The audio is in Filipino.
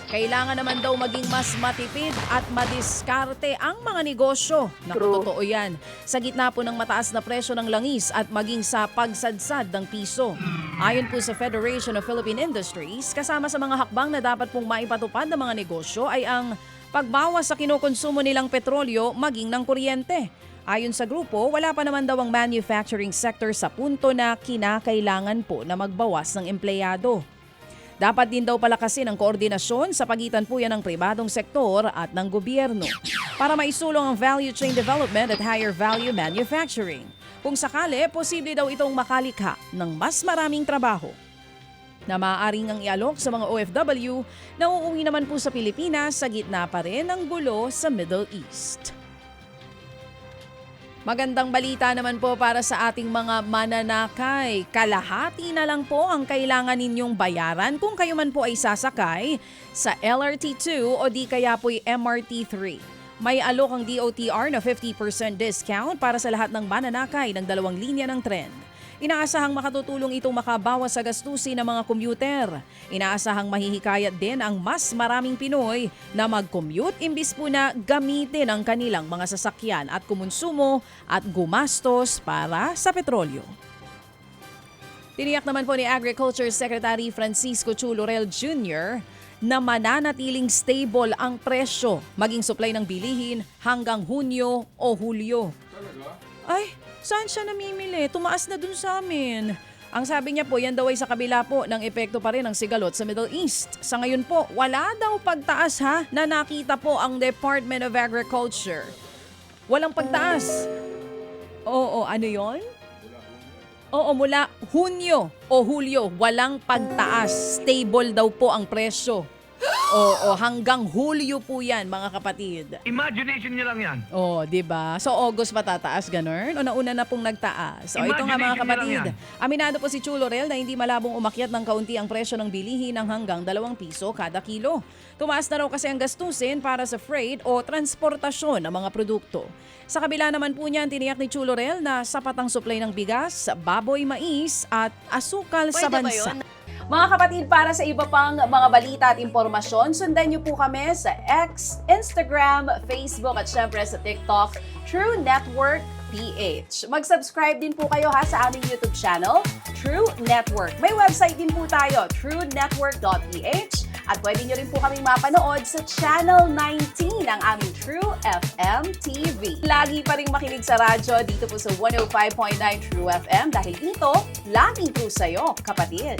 Kailangan naman daw maging mas matipid at madiskarte ang mga negosyo. Naku, totoo yan. Sa gitna po ng mataas na presyo ng langis at maging sa pagsadsad ng piso. Ayon po sa Federation of Philippine Industries, kasama sa mga hakbang na dapat pong maipatupad ng mga negosyo ay ang pagbawas sa kinukonsumo nilang petrolyo maging ng kuryente. Ayon sa grupo, wala pa naman daw ang manufacturing sector sa punto na kinakailangan po na magbawas ng empleyado. Dapat din daw palakasin ang koordinasyon sa pagitan po yan ng pribadong sektor at ng gobyerno para maisulong ang value chain development at higher value manufacturing. Kung sakali, posible daw itong makalikha ng mas maraming trabaho na maaaring ang ialok sa mga OFW na uuwi naman po sa Pilipinas sa gitna pa rin ng gulo sa Middle East. Magandang balita naman po para sa ating mga mananakay. Kalahati na lang po ang kailangan ninyong bayaran kung kayo man po ay sasakay sa LRT2 o di kaya po'y MRT3. May alok ang DOTR na 50% discount para sa lahat ng mananakay ng dalawang linya ng tren. Inaasahang makatutulong itong makabawas sa gastusin ng mga commuter. Inaasahang mahihikayat din ang mas maraming Pinoy na mag-commute imbis po na gamitin ang kanilang mga sasakyan at kumonsumo at gumastos para sa petrolyo. Tiniyak naman po ni Agriculture Secretary Francisco Chu Laurel Jr. na mananatiling stable ang presyo maging supply ng bilihin hanggang Hunyo o Hulyo. Ay, saan siya namimili? Tumaas na dun sa amin. Ang sabi niya po, yan daw ay sa kabila po ng epekto pa rin ng sigalot sa Middle East. Sa ngayon po, wala daw pagtaas ha na nakita po ang Department of Agriculture. Walang pagtaas. Oo, ano yon? Oo, mula Hunyo o Hulyo, walang pagtaas. Stable daw po ang presyo. Oo, hanggang Hulyo po yan, mga kapatid. Imagination niya lang yan. Oh, 'di ba? So August patataas ganun o nauna na pong nagtaas. O ito nga mga kapatid. Aminado po si Chu Laurel na hindi malabong umakyat ng kaunti ang presyo ng bilihin ng hanggang 2 piso kada kilo. Tumaas na raw kasi ang gastusin para sa freight o transportasyon ng mga produkto. Sa kabila naman po niyan, tiniyak ni Chu Laurel na sapat ang supply ng bigas, baboy, mais at asukal sa bansa. Mga kapatid, para sa iba pang mga balita at impormasyon, sundan niyo po kami sa X, Instagram, Facebook at syempre sa TikTok, True Network PH. Mag-subscribe din po kayo ha sa aming YouTube channel, True Network. May website din po tayo, truenetwork.ph at pwede niyo rin po kaming mapanood sa Channel 19 ng aming True FM TV. Lagi pa rin makinig sa radyo dito po sa 105.9 True FM dahil dito, laging true sa'yo, kapatid.